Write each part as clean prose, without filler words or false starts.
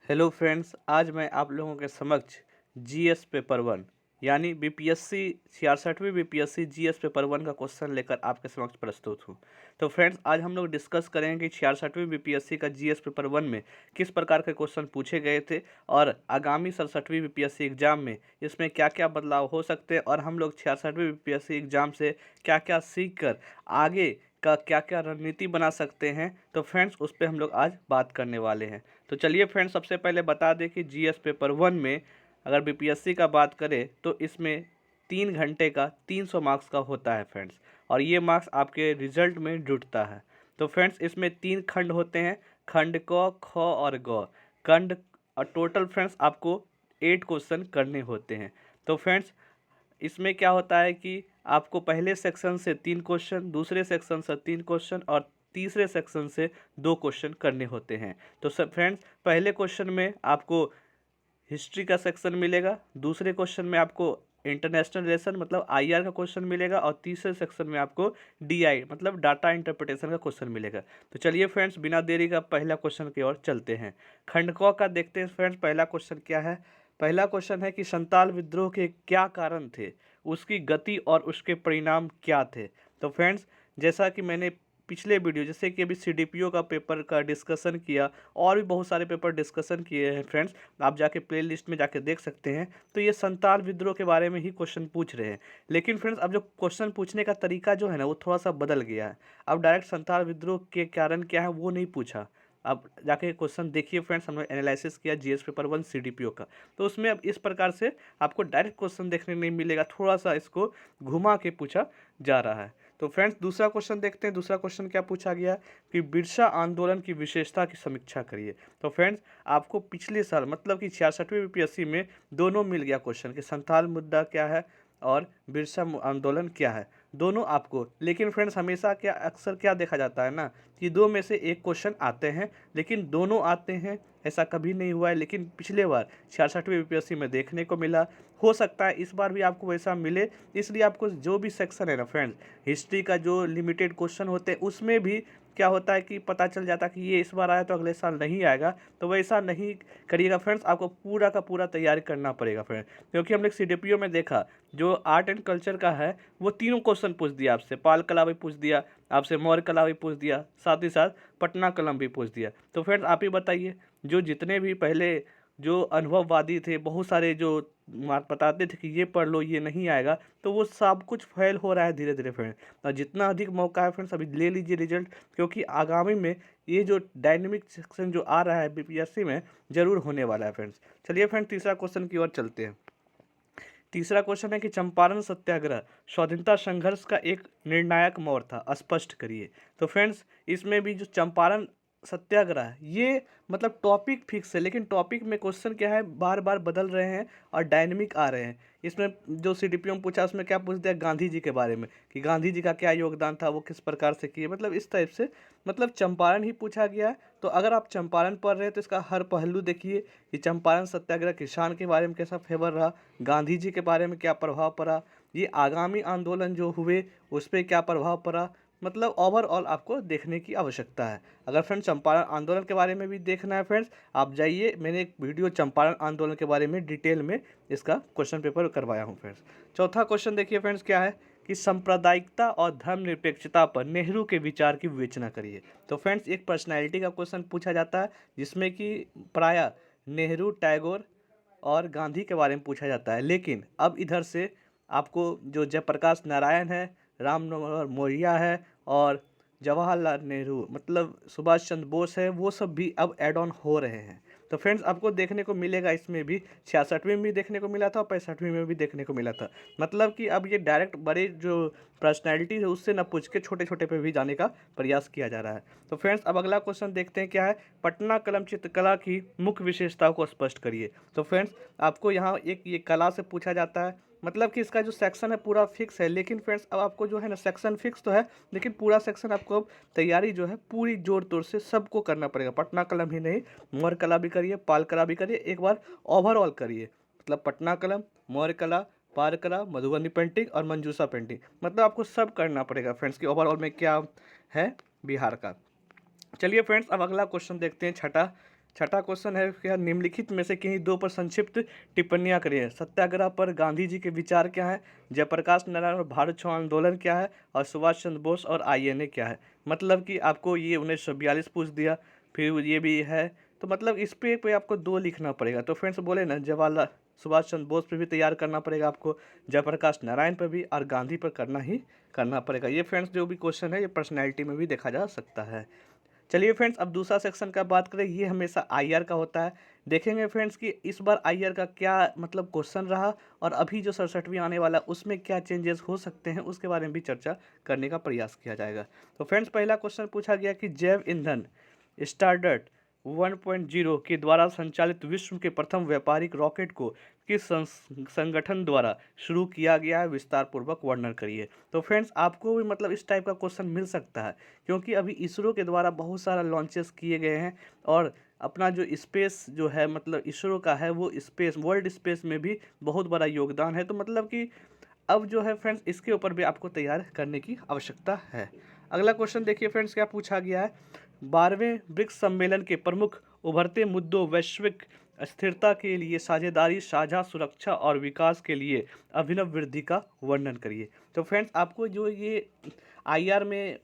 Hello friends, आज मैं आप लोगों के समक्ष जीएस पेपर वन यानी बीपीएससी 66वीं बीपीएससी जीएस पेपर वन का क्वेश्चन लेकर आपके समक्ष प्रस्तुत हूँ। तो फ्रेंड्स, आज हम लोग डिस्कस करेंगे कि 66वीं बीपीएससी का जीएस पेपर वन में किस प्रकार के क्वेश्चन पूछे गए थे और आगामी 67वीं बीपीएससी एग्जाम में इसमें क्या क्या बदलाव हो सकते हैं और हम लोग 66वीं बीपीएससी एग्जाम से क्या क्या सीख कर आगे का क्या क्या रणनीति बना सकते हैं। तो फ्रेंड्स, उस पर हम लोग आज बात करने वाले हैं। तो चलिए फ्रेंड्स, सबसे पहले बता दें कि जीएस पेपर वन में अगर बीपीएससी का बात करें तो इसमें 3 घंटे का 300 मार्क्स का होता है फ्रेंड्स, और ये मार्क्स आपके रिजल्ट में जुटता है। तो फ्रेंड्स, इसमें 3 खंड होते हैं, खंड क, ख और ग खंड, और टोटल फ्रेंड्स आपको 8 क्वेश्चन करने होते हैं। तो फ्रेंड्स, इसमें क्या होता है कि आपको पहले सेक्शन से 3 क्वेश्चन, दूसरे सेक्शन से 3 क्वेश्चन और तीसरे सेक्शन से 2 क्वेश्चन करने होते हैं। तो सब फ्रेंड्स, पहले क्वेश्चन में आपको हिस्ट्री का सेक्शन मिलेगा, दूसरे क्वेश्चन में आपको इंटरनेशनल रिलेशन मतलब आईआर का क्वेश्चन मिलेगा, और तीसरे सेक्शन में आपको डीआई मतलब डाटा इंटरप्रिटेशन का क्वेश्चन मिलेगा। तो चलिए फ्रेंड्स, बिना देरी का पहला क्वेश्चन की ओर चलते हैं। खंड क का देखते हैं फ्रेंड्स, पहला क्वेश्चन क्या है। पहला क्वेश्चन है कि संताल विद्रोह के क्या कारण थे, उसकी गति और उसके परिणाम क्या थे। तो फ्रेंड्स, जैसा कि मैंने पिछले वीडियो जैसे कि अभी सीडीपीओ का पेपर का डिस्कशन किया और भी बहुत सारे पेपर डिस्कशन किए हैं फ्रेंड्स, आप जाके प्ले लिस्ट में जाके देख सकते हैं। तो ये संताल विद्रोह के बारे में ही क्वेश्चन पूछ रहे हैं, लेकिन फ्रेंड्स अब जो क्वेश्चन पूछने का तरीका जो है ना वो थोड़ा सा बदल गया है। अब डायरेक्ट संताल विद्रोह के कारण क्या है वो नहीं पूछा। अब जाके क्वेश्चन देखिए फ्रेंड्स, हमने एनालिसिस किया जीएस पेपर वन सीडीपीओ का, तो उसमें अब इस प्रकार से आपको डायरेक्ट क्वेश्चन देखने नहीं मिलेगा, थोड़ा सा इसको घुमा के पूछा जा रहा है। तो फ्रेंड्स, दूसरा क्वेश्चन देखते हैं। दूसरा क्वेश्चन क्या पूछा गया कि बिरसा आंदोलन की विशेषता की समीक्षा करिए। तो फ्रेंड्स, आपको पिछले साल मतलब कि 66वीं बीपीएससी में दोनों मिल गया क्वेश्चन कि संथाल मुद्दा क्या है और बिरसा आंदोलन क्या है, दोनों आपको। लेकिन फ्रेंड्स, हमेशा क्या अक्सर क्या देखा जाता है ना कि दो में से एक क्वेश्चन आते हैं, लेकिन दोनों आते हैं ऐसा कभी नहीं हुआ है। लेकिन पिछले बार 66वीं बीपीएससी में देखने को मिला, हो सकता है इस बार भी आपको वैसा मिले। इसलिए आपको जो भी सेक्शन है ना फ्रेंड्स, हिस्ट्री का जो लिमिटेड क्वेश्चन होते हैं उसमें भी क्या होता है कि पता चल जाता है कि ये इस बार आया तो अगले साल नहीं आएगा। तो वैसा नहीं करिएगा फ्रेंड्स, आपको पूरा का पूरा तैयारी करना पड़ेगा फ्रेंड्स, क्योंकि हमने सीडीपीओ में देखा जो आर्ट एंड कल्चर का है वो तीनों क्वेश्चन पूछ दिया आपसे, पाल कला भी पूछ दिया आपसे, मौर्य कला भी पूछ दिया, साथ ही साथ पटना कलम भी पूछ दिया। तो फ्रेंड्स, आप ही बताइए, जो जितने भी पहले जो अनुभववादी थे, बहुत सारे जो बताते थे कि ये पढ़ लो ये नहीं आएगा, तो वो सब कुछ फेल हो रहा है धीरे धीरे फ्रेंड्स। और जितना अधिक मौका है फ्रेंड्स, अभी ले लीजिए रिजल्ट, क्योंकि आगामी में ये जो डायनेमिक सेक्शन जो आ रहा है बीपीएससी में ज़रूर होने वाला है फ्रेंड्स। चलिए फ्रेंड्स, तीसरा क्वेश्चन की ओर चलते हैं। तीसरा क्वेश्चन है कि चंपारण सत्याग्रह स्वाधीनता संघर्ष का एक निर्णायक मोड़ था, स्पष्ट करिए। तो फ्रेंड्स, इसमें भी जो चंपारण सत्याग्रह है ये मतलब टॉपिक फिक्स है, लेकिन टॉपिक में क्वेश्चन क्या है बार बार बदल रहे हैं और डायनेमिक आ रहे हैं। इसमें जो सीडीपीओ में पूछा उसमें क्या पूछ दिया, गांधी जी के बारे में कि गांधी जी का क्या योगदान था, वो किस प्रकार से किए, मतलब इस टाइप से मतलब चंपारण ही पूछा गया है। तो अगर आप चंपारण पढ़ रहे हैं तो इसका हर पहलू देखिए कि चंपारण सत्याग्रह किसान के बारे में कैसा फेवर रहा, गांधी जी के बारे में क्या प्रभाव पड़ा, ये आगामी आंदोलन जो हुए उस पर क्या प्रभाव पड़ा, मतलब ओवरऑल आपको देखने की आवश्यकता है। अगर फ्रेंड्स चंपारण आंदोलन के बारे में भी देखना है फ्रेंड्स, आप जाइए, मैंने एक वीडियो चंपारण आंदोलन के बारे में डिटेल में इसका क्वेश्चन पेपर करवाया हूँ फ्रेंड्स। चौथा क्वेश्चन देखिए फ्रेंड्स, क्या है कि सांप्रदायिकता और धर्मनिरपेक्षता पर नेहरू के विचार की विवेचना करिए। तो फ्रेंड्स, एक पर्सनैलिटी का क्वेश्चन पूछा जाता है जिसमें कि प्रायः नेहरू, टैगोर और गांधी के बारे में पूछा जाता है, लेकिन अब इधर से आपको जो जयप्रकाश नारायण है, राम मनोहर लोहिया है और जवाहरलाल नेहरू मतलब सुभाष चंद्र बोस है, वो सब भी अब ऐड ऑन हो रहे हैं। तो फ्रेंड्स, आपको देखने को मिलेगा इसमें भी 66वीं में भी देखने को मिला था और 65वीं में भी देखने को मिला था। मतलब कि अब ये डायरेक्ट बड़े जो पर्सनैलिटी है उससे न पूछ के छोटे छोटे पे भी जाने का प्रयास किया जा रहा है। तो फ्रेंड्स, अब अगला क्वेश्चन देखते हैं क्या है, पटना कलम चित्रकला की मुख्य विशेषताओं को स्पष्ट करिए। तो फ्रेंड्स, आपको यहाँ एक ये कला से पूछा जाता है, मतलब कि इसका जो सेक्शन है पूरा फिक्स है, लेकिन फ्रेंड्स अब आपको जो है ना सेक्शन फिक्स तो है, लेकिन पूरा सेक्शन आपको अब तैयारी जो है पूरी जोर तोड़ से सबको करना पड़ेगा। पटना कलम ही नहीं, मौर्य कला भी करिए, पाल कला भी करिए, एक बार ओवरऑल करिए, मतलब पटना कलम, मौर्य कला, पाल कला, मधुबनी पेंटिंग और मंजूषा पेंटिंग, मतलब आपको सब करना पड़ेगा फ्रेंड्स कि ओवरऑल में क्या है बिहार का। चलिए फ्रेंड्स, अब अगला क्वेश्चन देखते हैं, छठा। छठा क्वेश्चन है क्या निम्नलिखित में से किन्हीं दो पर संक्षिप्त टिप्पणियां करिए। सत्याग्रह पर गांधी जी के विचार क्या है, जयप्रकाश नारायण और भारत छोड़ो आंदोलन क्या है, और सुभाष चंद्र बोस और आईएनए क्या है। मतलब कि आपको ये 1942 पूछ दिया, फिर ये भी है, तो मतलब इस पे आपको दो लिखना पड़ेगा। तो फ्रेंड्स बोले ना, जवाहरलाल सुभाष चंद्र बोस पे भी तैयार करना पड़ेगा आपको, जयप्रकाश नारायण पर भी, और गांधी पर करना ही करना पड़ेगा। ये फ्रेंड्स जो भी क्वेश्चन है ये पर्सनैलिटी में भी देखा जा सकता है। चलिए फ्रेंड्स, अब दूसरा सेक्शन का बात करें। ये हमेशा आईआर का होता है। देखेंगे फ्रेंड्स कि इस बार आईआर का क्या मतलब क्वेश्चन रहा, और अभी जो 67वीं आने वाला उसमें क्या चेंजेस हो सकते हैं, उसके बारे में भी चर्चा करने का प्रयास किया जाएगा। तो फ्रेंड्स पहला क्वेश्चन पूछा गया कि जैव ईंधन स्टारडस्ट 1.0 के द्वारा संचालित विश्व के प्रथम व्यापारिक रॉकेट को किस संगठन द्वारा शुरू किया गया है, विस्तार पूर्वक वर्णन करिए। तो फ्रेंड्स आपको भी मतलब इस टाइप का क्वेश्चन मिल सकता है, क्योंकि अभी इसरो के द्वारा बहुत सारा लॉन्चेस किए गए हैं, और अपना जो स्पेस जो है मतलब इसरो का है, वो स्पेस वर्ल्ड स्पेस में भी बहुत बड़ा योगदान है। तो मतलब कि अब जो है फ्रेंड्स इसके ऊपर भी आपको तैयार करने की आवश्यकता है। अगला क्वेश्चन देखिए फ्रेंड्स, क्या पूछा गया है। 12वें ब्रिक्स सम्मेलन के प्रमुख उभरते मुद्दों वैश्विक स्थिरता के लिए साझेदारी, साझा सुरक्षा और विकास के लिए अभिनव वृद्धि का वर्णन करिए। तो फ्रेंड्स आपको जो ये आईआर में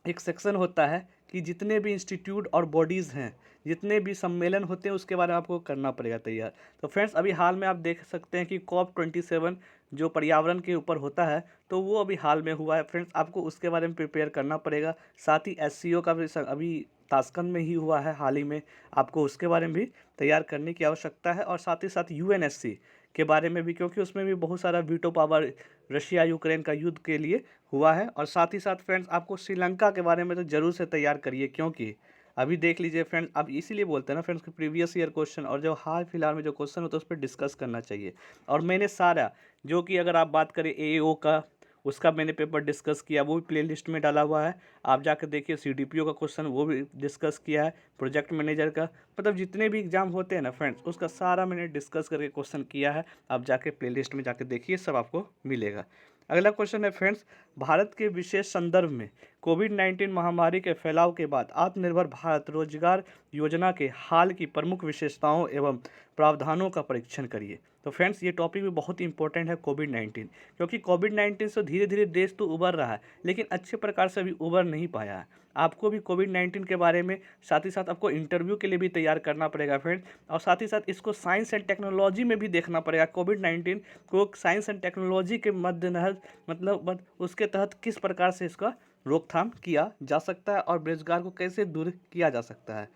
एक सेक्शन होता है कि जितने भी इंस्टीट्यूट और बॉडीज़ हैं, जितने भी सम्मेलन होते हैं, उसके बारे में आपको करना पड़ेगा तैयार। तो फ्रेंड्स अभी हाल में आप देख सकते हैं कि COP27 जो पर्यावरण के ऊपर होता है, तो वो अभी हाल में हुआ है। फ्रेंड्स आपको उसके बारे में प्रिपेयर करना पड़ेगा। साथ ही SCO का भी अभी ताशकंद में ही हुआ है हाल ही में, आपको उसके बारे में भी तैयार करने की आवश्यकता है। और साथ ही साथ UNSC के बारे में भी, क्योंकि उसमें भी बहुत सारा वीटो पावर रशिया यूक्रेन का युद्ध के लिए हुआ है। और साथ ही साथ फ्रेंड्स आपको श्रीलंका के बारे में तो जरूर से तैयार करिए, क्योंकि अभी देख लीजिए फ्रेंड्स, अब इसीलिए बोलते हैं ना फ्रेंड्स कि प्रीवियस ईयर क्वेश्चन और जो हाल फिलहाल में जो क्वेश्चन होता है उस पर डिस्कस करना चाहिए। और मैंने सारा जो कि अगर आप बात करें AO का, उसका मैंने पेपर डिस्कस किया, वो भी प्लेलिस्ट में डाला हुआ है, आप जाकर देखिए। CDPO का क्वेश्चन वो भी डिस्कस किया है, प्रोजेक्ट मैनेजर का, मतलब जितने भी एग्जाम होते हैं ना फ्रेंड्स, उसका सारा मैंने डिस्कस करके क्वेश्चन किया है। आप जाके प्लेलिस्ट में जाके देखिए, सब आपको मिलेगा। अगला क्वेश्चन है फ्रेंड्स, भारत के विशेष संदर्भ में कोविड-19 महामारी के फैलाव के बाद आत्मनिर्भर भारत रोजगार योजना के हाल की प्रमुख विशेषताओं एवं प्रावधानों का परीक्षण करिए। तो फ्रेंड्स ये टॉपिक भी बहुत ही इंपॉर्टेंट है, कोविड-19, क्योंकि कोविड-19 से धीरे धीरे देश तो उभर रहा है, लेकिन अच्छे प्रकार से अभी उभर नहीं पाया है। आपको भी कोविड-19 के बारे में, साथ ही साथ आपको इंटरव्यू के लिए भी तैयार करना पड़ेगा फ्रेंड्स, और साथ ही साथ इसको साइंस एंड टेक्नोलॉजी में भी देखना पड़ेगा। कोविड-19 को साइंस एंड टेक्नोलॉजी के मद्देनजर मतलब उसके तहत किस प्रकार से इसका रोकथाम किया जा सकता है और बेरोजगार को कैसे दूर किया जा सकता है।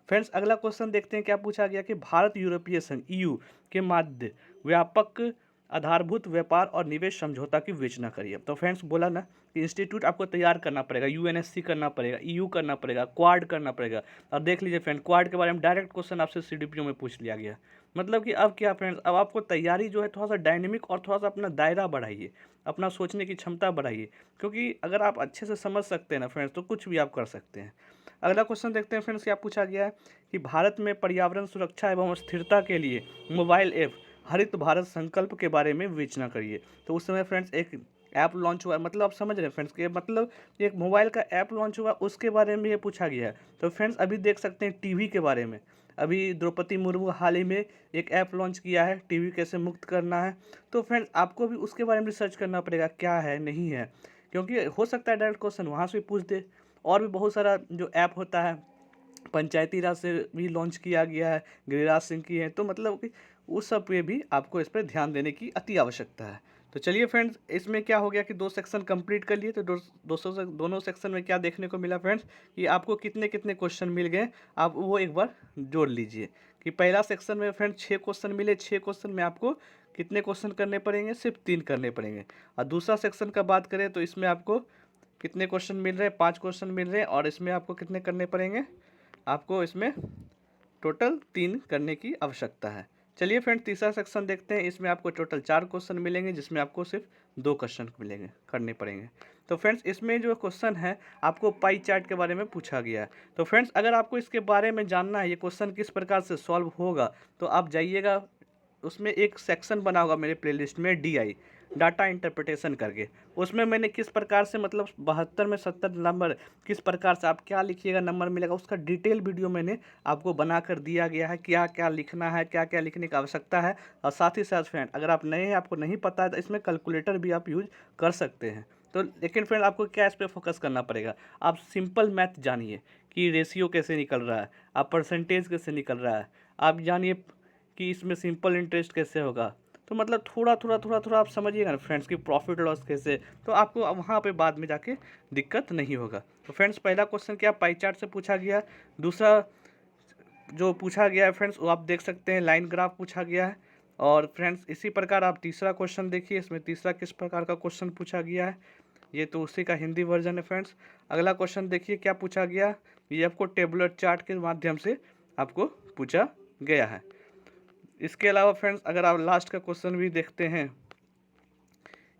फ्रेंड्स अगला क्वेश्चन देखते हैं, क्या पूछा गया कि भारत यूरोपीय संघ EU के माध्य व्यापक आधारभूत व्यापार और निवेश समझौता की विवेचना करिए। तो फ्रेंड्स बोला ना कि इंस्टीट्यूट आपको तैयार करना पड़ेगा, UNSC करना पड़ेगा, EU करना पड़ेगा, क्वाड करना पड़ेगा। और देख लीजिए फ्रेंड, क्वाड के बारे में डायरेक्ट क्वेश्चन आपसे CDPO में पूछ लिया गया। मतलब कि अब क्या फ्रेंड्स, अब आपको तैयारी जो है थोड़ा सा डायनेमिक और थोड़ा सा अपना दायरा बढ़ाइए, अपना सोचने की क्षमता बढ़ाइए, क्योंकि अगर आप अच्छे से समझ सकते हैं ना फ्रेंड्स, तो कुछ भी आप कर सकते हैं। अगला क्वेश्चन देखते हैं फ्रेंड्स, क्या पूछा गया है कि भारत में पर्यावरण सुरक्षा एवं स्थिरता के लिए मोबाइल ऐप हरित भारत संकल्प के बारे में विवेचना करिए। तो उस समय फ्रेंड्स एक ऐप लॉन्च हुआ है, मतलब आप समझ रहे हैं फ्रेंड्स कि मतलब एक मोबाइल का ऐप लॉन्च हुआ, उसके बारे में ये पूछा गया है। तो फ्रेंड्स अभी देख सकते हैं टीवी के बारे में, अभी द्रौपदी मुर्मू हाल ही में एक ऐप लॉन्च किया है, टीवी कैसे मुक्त करना है। तो फ्रेंड्स आपको भी उसके बारे में रिसर्च करना पड़ेगा, क्या है नहीं है, क्योंकि हो सकता है डायरेक्ट क्वेश्चन वहाँ से पूछ दे। और भी बहुत सारा जो ऐप होता है, पंचायती राज से भी लॉन्च किया गया है, गिरिराज सिंह की है, तो मतलब कि उस सब पे भी आपको इस पर ध्यान देने की अति आवश्यकता है। तो चलिए फ्रेंड्स, इसमें क्या हो गया कि 2 सेक्शन कंप्लीट कर लिए। तो दोनों सेक्शन में क्या देखने को मिला फ्रेंड्स कि आपको कितने कितने क्वेश्चन मिल गए, आप वो एक बार जोड़ लीजिए। कि पहला सेक्शन में फ्रेंड्स 6 क्वेश्चन मिले, 6 क्वेश्चन में आपको कितने क्वेश्चन करने पड़ेंगे, सिर्फ 3 करने पड़ेंगे। और दूसरा सेक्शन का बात करें तो इसमें आपको कितने क्वेश्चन मिल रहे हैं, 5 क्वेश्चन मिल रहे हैं, और इसमें आपको कितने करने पड़ेंगे, आपको इसमें टोटल 3 करने की आवश्यकता है। चलिए फ्रेंड्स तीसरा सेक्शन देखते हैं, इसमें आपको टोटल 4 क्वेश्चन मिलेंगे, जिसमें आपको सिर्फ 2 क्वेश्चन मिलेंगे, करने पड़ेंगे। तो फ्रेंड्स इसमें जो क्वेश्चन है आपको पाई चार्ट के बारे में पूछा गया है। तो फ्रेंड्स अगर आपको इसके बारे में जानना है, ये क्वेश्चन किस प्रकार से सॉल्व होगा, तो आप जाइएगा, उसमें एक सेक्शन बना होगा मेरे प्लेलिस्ट में DI डाटा इंटरप्रिटेशन करके। उसमें मैंने किस प्रकार से मतलब 72 में 70 नंबर किस प्रकार से आप क्या लिखिएगा नंबर मिलेगा, उसका डिटेल वीडियो मैंने आपको बना कर दिया गया है, क्या क्या लिखना है, क्या क्या लिखने की आवश्यकता है। और साथ ही साथ फ्रेंड अगर आप नए हैं, आपको नहीं पता है, तो इसमें कैलकुलेटर भी आप यूज कर सकते हैं। तो लेकिन फ्रेंड आपको क्या इस पर फोकस करना पड़ेगा, आप सिंपल मैथ जानिए कि रेशियो कैसे निकल रहा है, आप परसेंटेज कैसे निकल रहा है, आप जानिए कि इसमें सिंपल इंटरेस्ट कैसे होगा। तो मतलब थोड़ा थोड़ा थोड़ा थोड़ा आप समझिएगा ना फ्रेंड्स कि प्रॉफिट लॉस कैसे, तो आपको अब वहाँ पे बाद में जाके दिक्कत नहीं होगा। तो फ्रेंड्स पहला क्वेश्चन क्या पाई चार्ट से पूछा गया, दूसरा जो पूछा गया है फ्रेंड्स वो आप देख सकते हैं लाइन ग्राफ पूछा गया है। और फ्रेंड्स इसी प्रकार आप तीसरा क्वेश्चन देखिए, इसमें तीसरा किस प्रकार का क्वेश्चन पूछा गया है, ये तो उसी का हिंदी वर्जन है फ्रेंड्स। अगला क्वेश्चन देखिए क्या पूछा गया, ये आपको टेबुलर चार्ट के माध्यम से आपको पूछा गया है। इसके अलावा फ्रेंड्स अगर आप लास्ट का क्वेश्चन भी देखते हैं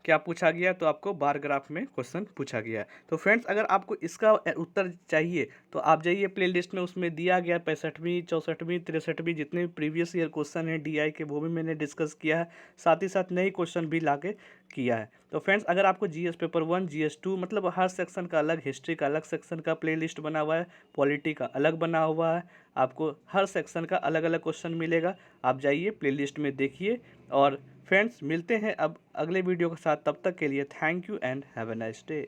क्या पूछा गया, तो आपको बार ग्राफ में क्वेश्चन पूछा गया है। तो फ्रेंड्स अगर आपको इसका उत्तर चाहिए तो आप जाइए प्लेलिस्ट में, उसमें दिया गया 65वीं 64वीं 63वीं जितने भी प्रीवियस ईयर क्वेश्चन हैं डीआई के, वो भी मैंने डिस्कस किया है, साथ ही साथ नए क्वेश्चन भी लाके किया है। तो फ्रेंड्स अगर आपको जीएस पेपर 1 जीएस 2 मतलब हर सेक्शन का अलग, हिस्ट्री का अलग सेक्शन का प्लेलिस्ट बना हुआ है, पॉलिटी का अलग बना हुआ है, आपको हर सेक्शन का अलग अलग क्वेश्चन मिलेगा। आप जाइए प्लेलिस्ट में देखिए। और फ्रेंड्स मिलते हैं अब अगले वीडियो के साथ, तब तक के लिए thank you and have a nice day.